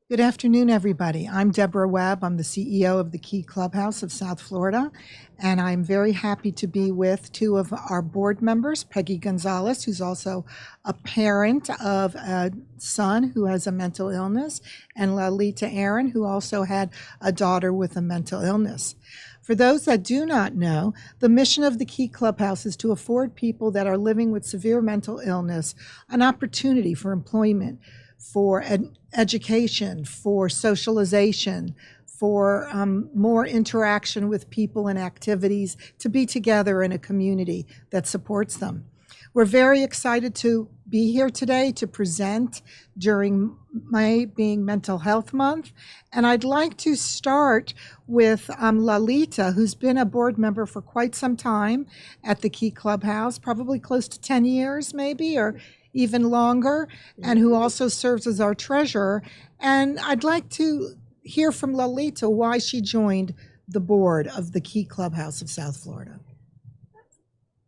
Good afternoon, everybody. I'm Debra Webb. I'm the CEO of the Key Clubhouse of South Florida, and I'm very happy to be with two of our board members, Peggy Gonzalez, who's also a parent of a son who has a mental illness, and Lalita Airan, who also had a daughter with a mental illness. For those that do not know, the mission of the Key Clubhouse is to afford people that are living with severe mental illness an opportunity for employment, for education, for socialization, for more interaction with people and activities, to be together in a community that supports them. We're very excited to be here today to present during May being Mental Health Month. And I'd like to start with Lalita, who's been a board member for quite some time at the Key Clubhouse, probably close to 10 years maybe, or even longer, and who also serves as our treasurer. And I'd like to hear from Lalita why she joined the board of the Key Clubhouse of South Florida.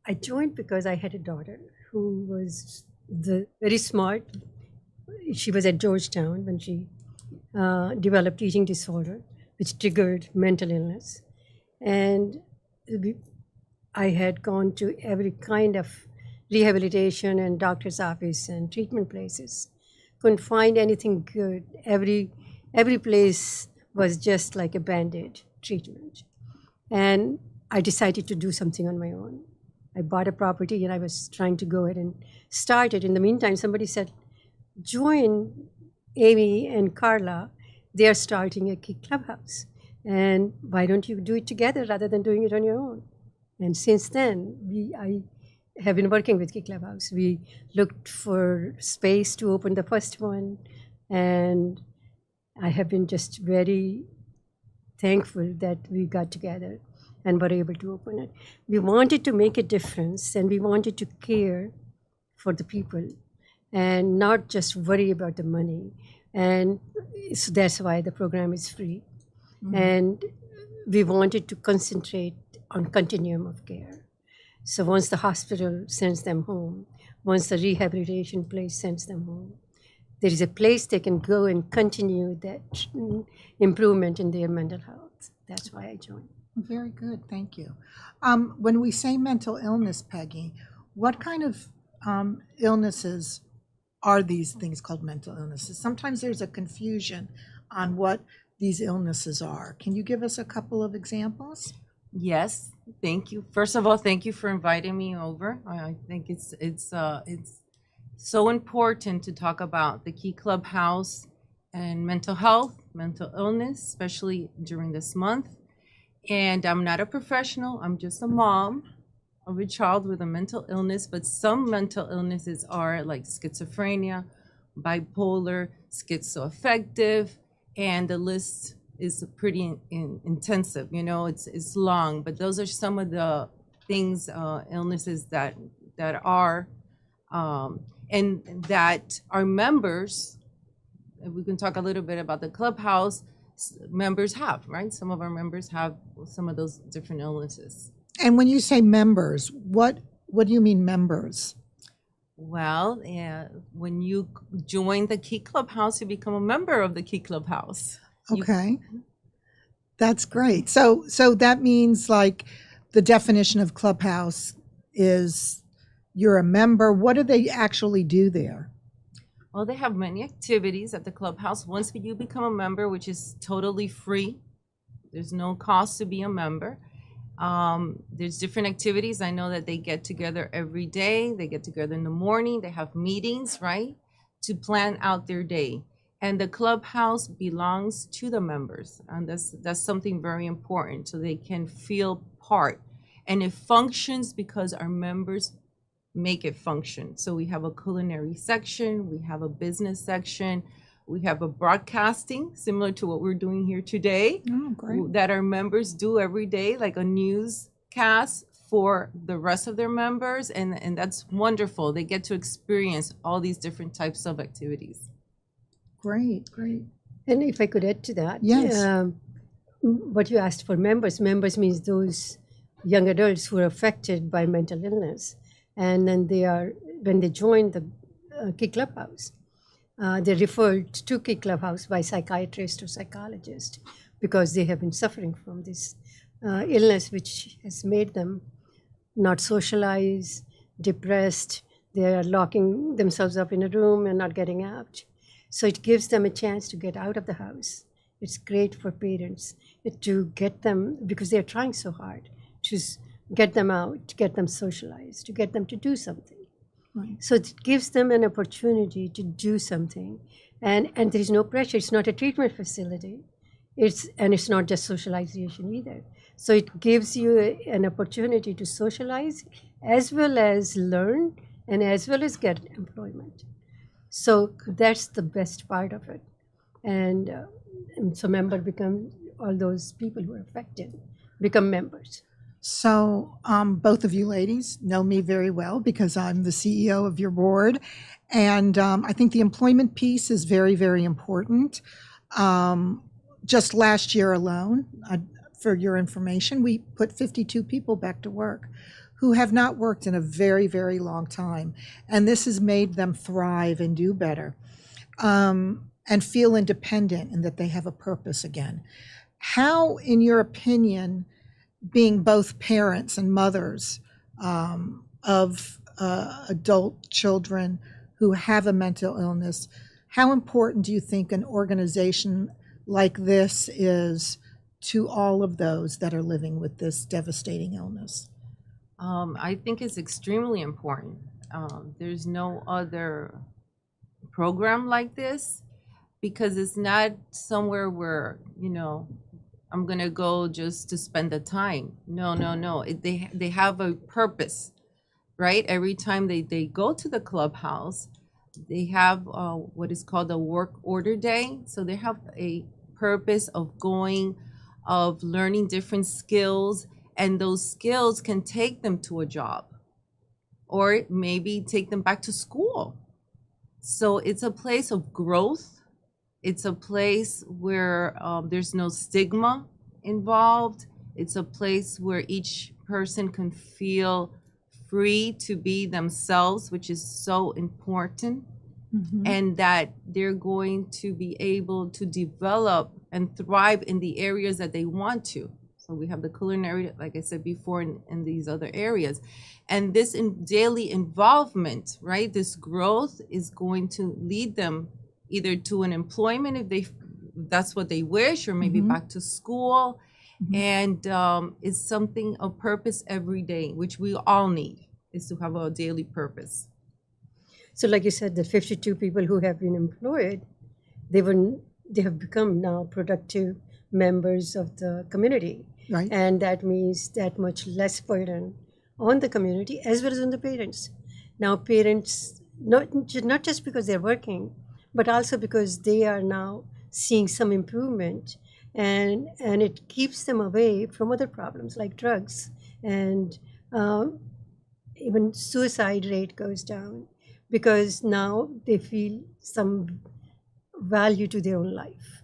I joined because I had a daughter who was very smart. She was at Georgetown when she developed eating disorder, which triggered mental illness. And I had gone to every kind of rehabilitation and doctor's office and treatment places. Couldn't find anything good. Every place was just like a Band-Aid treatment. And I decided to do something on my own. I bought a property and I was trying to go ahead and start it. In the meantime, somebody said, join Amy and Carla. They are starting a Key Clubhouse. And why don't you do it together rather than doing it on your own? And since then, I have been working with Key Clubhouse. We looked for space to open the first one, and I have been just very thankful that we got together and were able to open it. We wanted to make a difference, and we wanted to care for the people and not just worry about the money. And so that's why the program is free. Mm-hmm. And we wanted to concentrate on continuum of care. So once the hospital sends them home, once the rehabilitation place sends them home, there is a place they can go and continue that improvement in their mental health. That's why I joined. Very good, thank you. When we say mental illness, Peggy, what kind of illnesses are these things called mental illnesses? Sometimes there's a confusion on what these illnesses are. Can you give us a couple of examples? Yes, thank you. First of all, thank you for inviting me over. I think it's so important to talk about the Key Clubhouse and mental health, mental illness, especially during this month. And I'm not a professional. I'm just a mom of a child with a mental illness, but some mental illnesses are like schizophrenia, bipolar, schizoaffective, and the list is pretty intensive. You know, it's long, but those are some of the things, illnesses that are and that our members, and we can talk a little bit about the Clubhouse, members have, right? Some of our members have some of those different illnesses. And when you say members, what do you mean members? Well, when you join the Key Clubhouse, you become a member of the Key Clubhouse. Okay, that's great. So that means like the definition of Clubhouse is you're a member. What do they actually do there? Well, they have many activities at the Clubhouse. Once you become a member, which is totally free, there's no cost to be a member. There's different activities. I know that they get together every day. They get together in the morning. They have meetings, right, to plan out their day. And the Clubhouse belongs to the members. And that's something very important, so they can feel part. And it functions because our members make it function. So we have a culinary section, we have a business section, we have a broadcasting similar to what we're doing here today. Oh, great. That our members do every day, like a newscast for the rest of their members, and that's wonderful. They get to experience all these different types of activities. Great. And if I could add to that, yes. What you asked for members means those young adults who are affected by mental illness. And then when they join the Key Clubhouse, they're referred to Key Clubhouse by psychiatrists or psychologists because they have been suffering from this illness, which has made them not socialize, depressed. They are locking themselves up in a room and not getting out. So it gives them a chance to get out of the house. It's great for parents to get them, because they're trying so hard, to get them out, to get them socialized, to get them to do something. Right. So it gives them an opportunity to do something. And there is no pressure. It's not a treatment facility. It's not just socialization either. So it gives you an opportunity to socialize as well as learn and as well as get employment. So that's the best part of it. And so all those people who are affected become members. So both of you ladies know me very well because I'm the CEO of your board. And I think the employment piece is very, very important. Just last year alone, for your information, we put 52 people back to work who have not worked in a very, very long time. And this has made them thrive and do better and feel independent and that they have a purpose again. How, in your opinion, being both parents and mothers of adult children who have a mental illness, how important do you think an organization like this is to all of those that are living with this devastating illness? I think it's extremely important. There's no other program like this because it's not somewhere where, I'm going to go just to spend the time. No. They have a purpose, right? Every time they go to the clubhouse, they have what is called a work order day. So they have a purpose of going, of learning different skills, and those skills can take them to a job or maybe take them back to school. So it's a place of growth. It's a place where there's no stigma involved. It's a place where each person can feel free to be themselves, which is so important, and that they're going to be able to develop and thrive in the areas that they want to. So we have the culinary, like I said before, in these other areas. And this daily involvement, right, this growth is going to lead them either to an employment if that's what they wish, or maybe back to school. And it's something of purpose every day, which we all need, is to have a daily purpose. So like you said, the 52 people who have been employed, they have become now productive members of the community. Right. And that means that much less burden on the community as well as on the parents. Now parents, not just because they're working, but also because they are now seeing some improvement, and it keeps them away from other problems like drugs, and even suicide rate goes down because now they feel some value to their own life.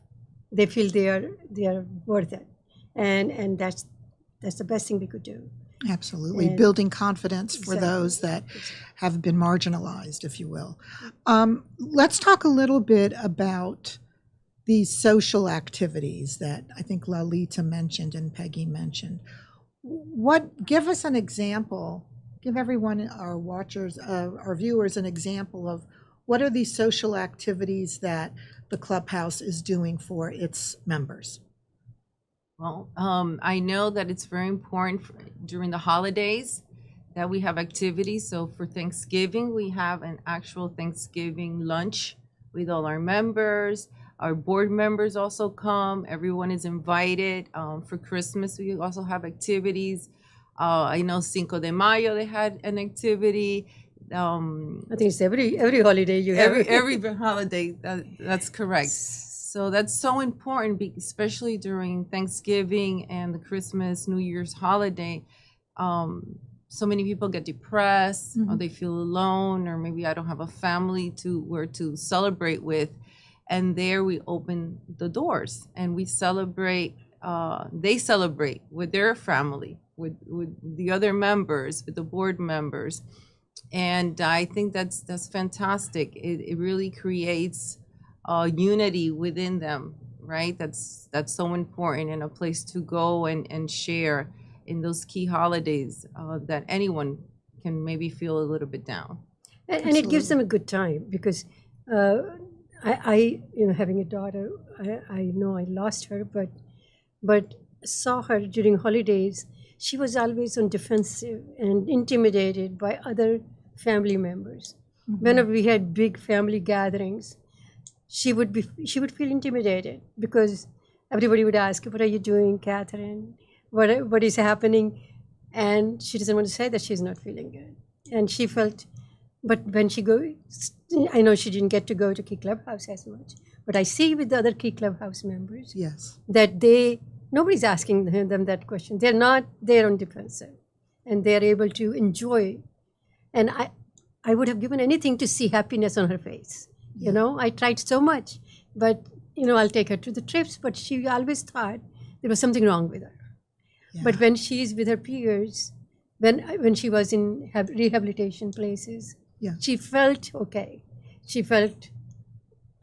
They feel they are worth it, and that's the best thing we could do. Absolutely. And building confidence for exactly. those that have been marginalized, if you will. Let's talk a little bit about these social activities that I think Lalita mentioned and Peggy mentioned. Give us an example, give everyone, our watchers, our viewers, an example of what are these social activities that the Clubhouse is doing for its members? Well, I know that it's very important during the holidays that we have activities. So for Thanksgiving, we have an actual Thanksgiving lunch with all our members. Our board members also come. Everyone is invited. For Christmas, we also have activities. I know Cinco de Mayo, they had an activity. I think it's every holiday you have. Every holiday, that's correct. So that's so important, especially during Thanksgiving and the Christmas, New Year's holiday. So many people get depressed, or they feel alone, or maybe I don't have a family to celebrate with. And there we open the doors and we celebrate. They celebrate with their family, with the other members, with the board members. And I think that's fantastic. It really creates unity within them, right? That's so important, and a place to go and share in those key holidays that anyone can maybe feel a little bit down. And it gives them a good time because I having a daughter, I know I lost her, but saw her during holidays. She was always on defensive and intimidated by other family members. Whenever we had big family gatherings, she would feel intimidated because everybody would ask, "What are you doing, Catherine? What is happening?" And she doesn't want to say that she's not feeling good. And she felt, but when she goes, I know she didn't get to go to Key Clubhouse as much, but I see with the other Key Clubhouse members Yes. that nobody's asking them that question. They're not there on defensive, and they're able to enjoy. And I would have given anything to see happiness on her face. You know, I tried so much, but I'll take her to the trips, but she always thought there was something wrong with her. Yeah. But when she's with her peers, when she was in rehabilitation places, she felt okay. She felt,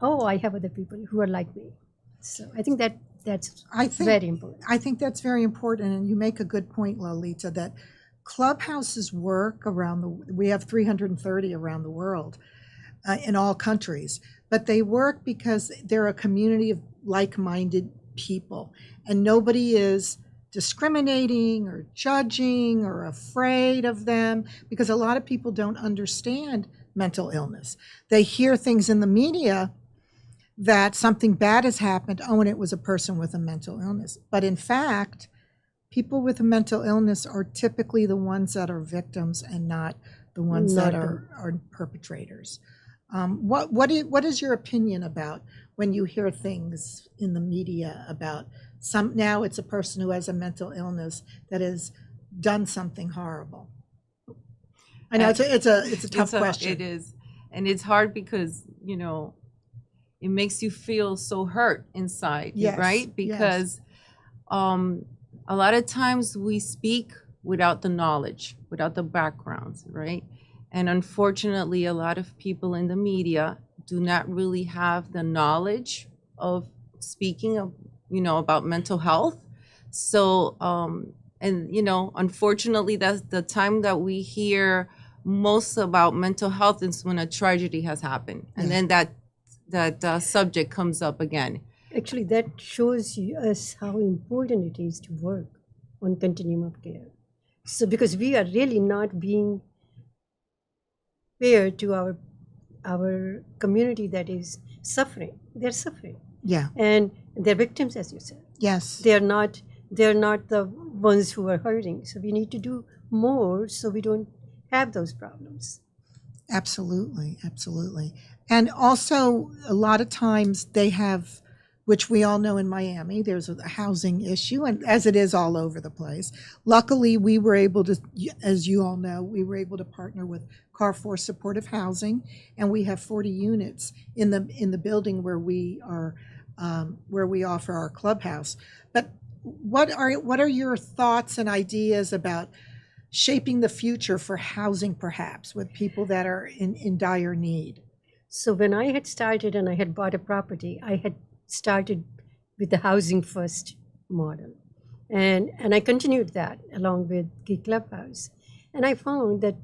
oh, I have other people who are like me. So I think that's very important. I think that's very important, and you make a good point, Lalita, that clubhouses work we have 330 around the world in all countries, but they work because they're a community of like-minded people, and nobody is discriminating or judging or afraid of them, because a lot of people don't understand mental illness. They hear things in the media that something bad has happened, and it was a person with a mental illness. But in fact, people with a mental illness are typically the ones that are victims and not the ones that are perpetrators. What is your opinion about when you hear things in the media about now it's a person who has a mental illness that has done something horrible? I know it's a tough question. It is, and it's hard because it makes you feel so hurt inside, right? Because a lot of times we speak without the knowledge, without the backgrounds, right? And unfortunately, a lot of people in the media do not really have the knowledge of speaking of, about mental health. So, unfortunately, that's the time that we hear most about mental health is when a tragedy has happened. And then that subject comes up again. Actually, that shows us how important it is to work on continuum of care. So, because we are really not being fair to our community that is suffering. They're suffering. Yeah. And they're victims, as you said. Yes. They're not the ones who are hurting. So we need to do more so we don't have those problems. Absolutely, absolutely. And also, a lot of times they have, which we all know in Miami, there's a housing issue, and as it is all over the place. Luckily, we were able to, as you all know, we were able to partner with Carrefour Supportive Housing, and we have 40 units in the building where we offer our clubhouse. But what are your thoughts and ideas about shaping the future for housing, perhaps, with people that are in dire need? So when I had started and I had bought a property, I had started with the housing first model. And I continued that along with Key Clubhouse. And I found that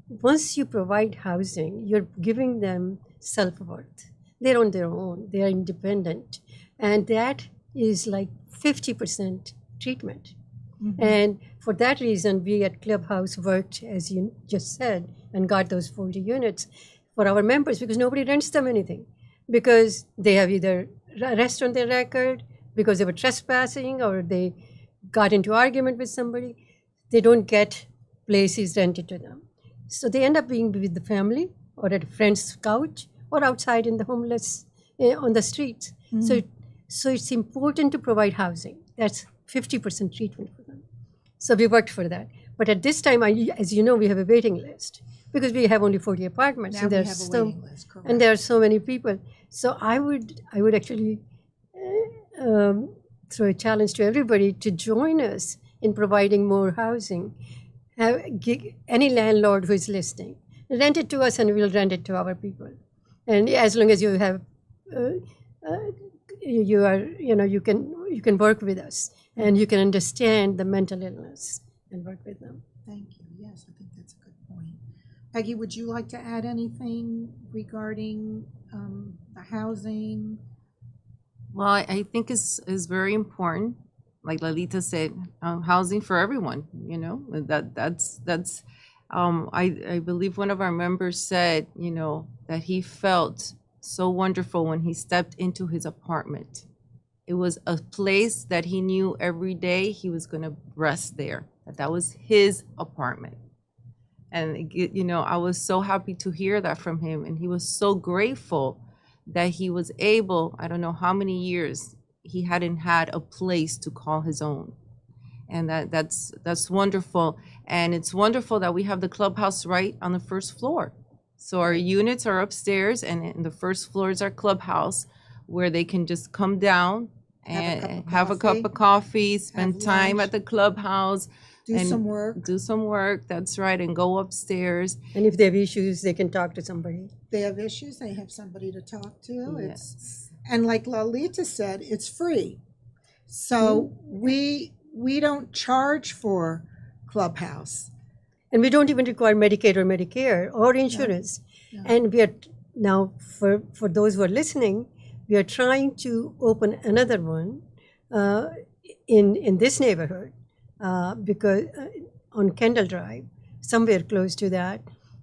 once you provide housing, you're giving them self-worth. They're on their own, they are independent. And that is like 50% treatment. Mm-hmm. And for that reason, we at Clubhouse worked, as you just said, and got those 40 units for our members, because nobody rents them anything, because they have either arrest on their record, because they were trespassing, or they got into argument with somebody. They don't get places rented to them. So they end up being with the family or at a friend's couch or outside in the homeless on the streets. Mm-hmm. So it's important to provide housing. That's 50% treatment for them. So we worked for that. But at this time, as you know, we have a waiting list because we have only 40 apartments. Now we have a waiting list, correct. And there are so many people. So I would actually throw a challenge to everybody to join us in providing more housing. Any landlord who is listening, rent it to us and we'll rent it to our people. And as long as you have, you can work with us and you can understand the mental illness and work with them. Thank you. Yes, I think that's a good point. Peggy, would you like to add anything regarding the housing? Well, I think is very important. Like Lalita said, housing for everyone. That's. I believe one of our members said, that he felt so wonderful when he stepped into his apartment. It was a place that he knew every day he was going to rest there. That was his apartment. And, I was so happy to hear that from him. And he was so grateful that he was able, I don't know how many years he hadn't had a place to call his own. And that's wonderful. And it's wonderful that we have the clubhouse right on the first floor. So our units are upstairs, and in the first floor is our clubhouse, where they can just come down and have a cup of coffee, spend time at the clubhouse. Do some work. Do some work, that's right, and go upstairs. And if they have issues, they can talk to somebody. They have issues, they have somebody to talk to. Yes. And like Lalita said, it's free. So we don't charge for Clubhouse. And we don't even require Medicaid or Medicare or insurance. Yeah. And we are now, for those who are listening, we are trying to open another one in this neighborhood, because on Kendall Drive, somewhere close to that,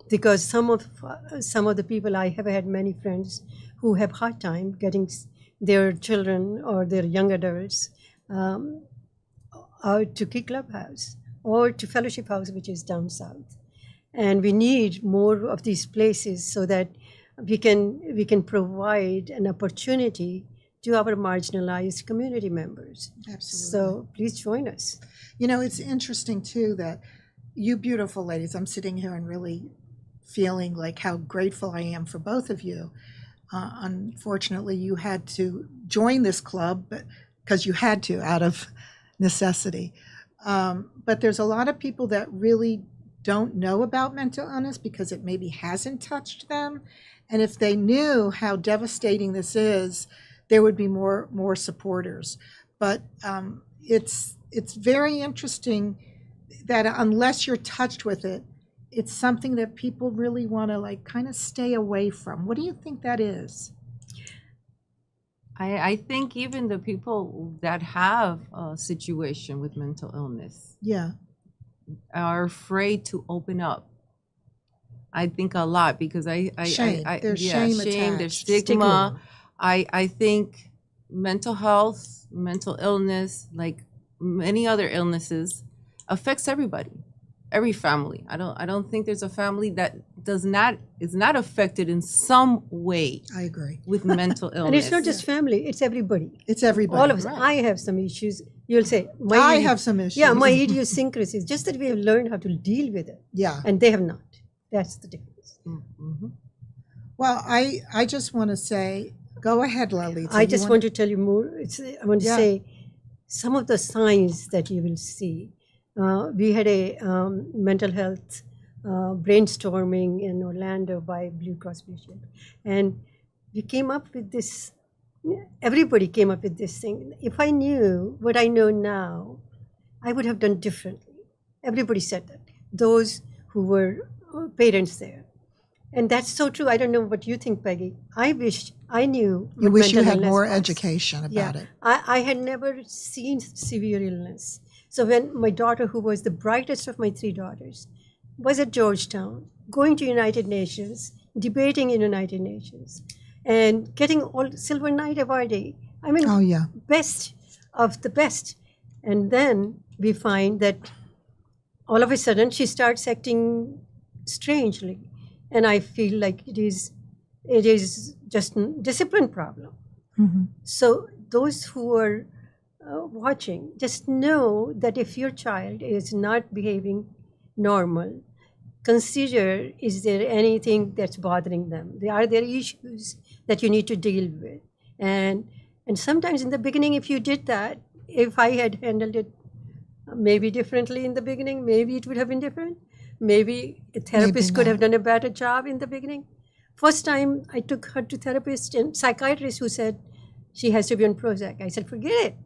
because some of the people, I have had many friends who have hard time getting their children or their young adults out to Key Clubhouse or to Fellowship House, which is down south. And we need more of these places so that we can provide an opportunity to our marginalized community members. Absolutely. So please join us. It's interesting too that you beautiful ladies, I'm sitting here and really feeling like how grateful I am for both of you. Unfortunately, you had to join this club because you had to out of necessity. But there's a lot of people that really don't know about mental illness because it maybe hasn't touched them. And if they knew how devastating this is, there would be more supporters. But it's very interesting that unless you're touched with it, it's something that people really want to kind of stay away from. What do you think that is? I think even the people that have a situation with mental illness are afraid to open up. I think a lot because shame. There's shame attached. There's stigma. I think mental health, mental illness, like many other illnesses, affects everybody, every family. I don't think there's a family that is not affected in some way. I agree. With mental illness. And it's not just family, it's everybody. It's everybody. All of us. Right. I have some issues. You'll say, I have some issues. Yeah, my idiosyncrasies, just that we have learned how to deal with it. Yeah. And they have not. That's the difference. Mm-hmm. Well, I just want to say, go ahead, Lalita. I just want to tell you more. I want to say some of the signs that you will see. We had a mental health brainstorming in Orlando by Blue Cross Blue Shield. And we came up with this, everybody came up with this thing. If I knew what I know now, I would have done differently. Everybody said that. Those who were parents there. And that's so true. I don't know what you think, Peggy. I wish I knew. You wish you had illness more was. education about it. I had never seen severe illness. So when my daughter, who was the brightest of my three daughters, was at Georgetown, going to United Nations, debating in United Nations, and getting all Silver Knight awardee. I mean, best of the best. And then we find that all of a sudden she starts acting strangely. And I feel like it is just a discipline problem. Mm-hmm. So those who are watching, just know that if your child is not behaving normal, consider, is there anything that's bothering them? Are there issues that you need to deal with? And sometimes in the beginning, if you did that, if I had handled it maybe differently in the beginning, maybe it would have been different. maybe a therapist could not. have done a better job in the beginning. First time I took her to therapist and psychiatrist who said she has to be on Prozac. I said, forget it.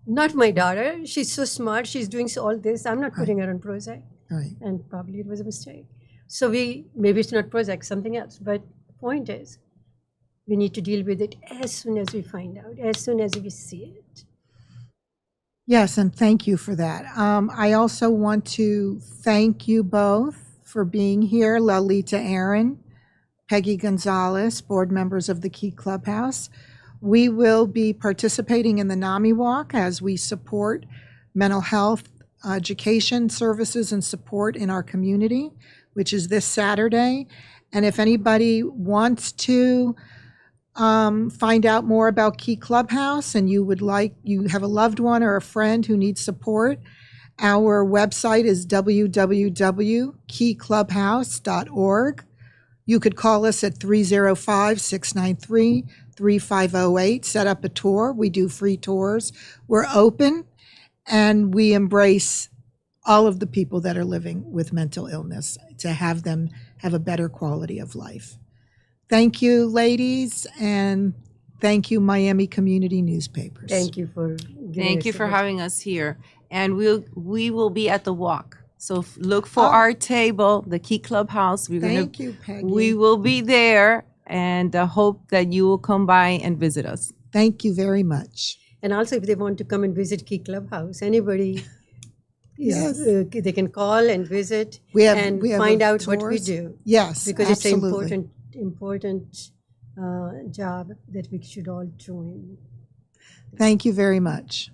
Not my daughter. She's so smart. She's doing all this. I'm not putting her on Prozac. Right. And probably it was a mistake. So maybe it's not Prozac, something else. But the point is, we need to deal with it as soon as we find out, as soon as we see it. Yes, and thank you for that. I also want to thank you both for being here, Lalita Airan, Peggy Gonzalez, board members of the Key Clubhouse. We will be participating in the NAMI Walk as we support mental health education services and support in our community, which is this Saturday. And if anybody wants to find out more about Key Clubhouse and you have a loved one or a friend who needs support, our website is www.keyclubhouse.org. You could call us at 305-693-3508, set up a tour. We do free tours. We're open and we embrace all of the people that are living with mental illness to have them have a better quality of life. Thank you, ladies, and thank you, Miami Community Newspapers. Thank you for having us here. And we will be at the walk. So look for our table, the Key Clubhouse. Thank you, Peggy. We will be there, and hope that you will come by and visit us. Thank you very much. And also, if they want to come and visit Key Clubhouse, anybody, Yes. They can call and visit We have find out tours. what we do. Yes, Because absolutely. it's an important job that we should all join. Thank you very much.